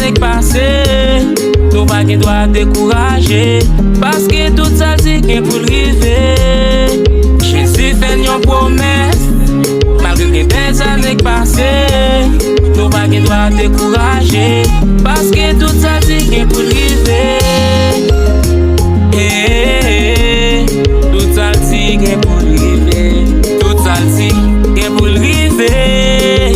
n'est passé, nous pas qui doit décourager, parce que tout ça c'est qu'un pour river. Jésus fait une promesse, malgré que des années passées, nous pas qui doit décourager, parce que tout ça c'est qu'un pour river. Tout ça c'est qu'un pour river, tout ça c'est qu'un pour river.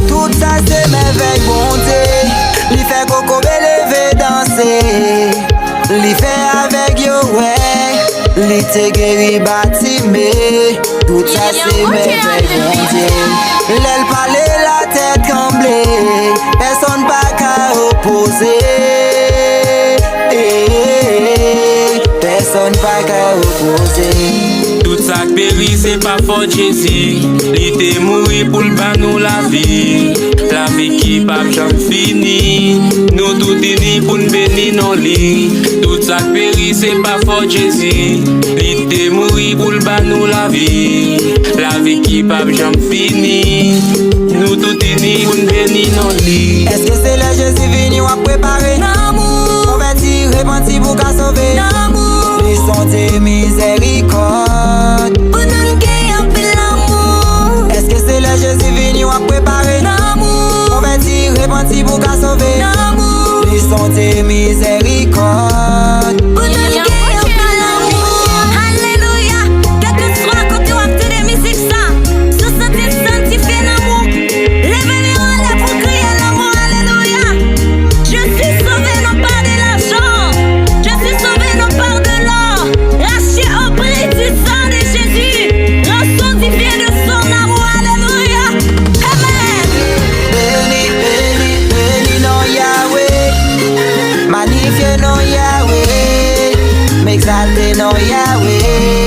Tout ça c'est merveille bonté. Li fait coco lever danser. Li fait avec yo ouais. Li te guéri bâtimé. Tout ça c'est merveille bonté. L'aile parler la tête tremblée. Personne pas qu'à opposer. Personne pas qu'à opposer. Tout ça péri c'est pas fort Jésus. Il était mouru pour le nous la vie. La vie qui pas jamais fini. Nous tout unis pour nous bénir nos lits. Tout ça péri c'est pas fort Jésus. Il était mouru pour le nous la vie. La vie qui pas jamais fini. Nous tout unis pour nous bénir nos lits. Est-ce que c'est le Jésus venu à préparer? L'amour. Converti, repenti pour qu'à sauver. L'amour. Les sont tes miséricordes. Pour nous qui a fait l'amour. Est-ce que c'est le Jésus venu à préparer? L'amour. Converti, repenti pour qu'à sauver. L'amour. Les sont tes miséricordes. Pour nous qui a fait l'amour. Alléluia. Quel que soit quand tu as fait des musiques ça. Sous ce sanctifié l'amour. Lève-les en l'air pour crier l'amour. Alléluia. Je suis sauvé non pas de l'argent. Je suis sauvé non pas de l'or. Racheté au prix du sang de Jésus. Sanctifié de son amour. Alléluia. Amen. Béni, béni, béni non Yahweh. Magnifié non Yahweh. M'exalté non Yahweh.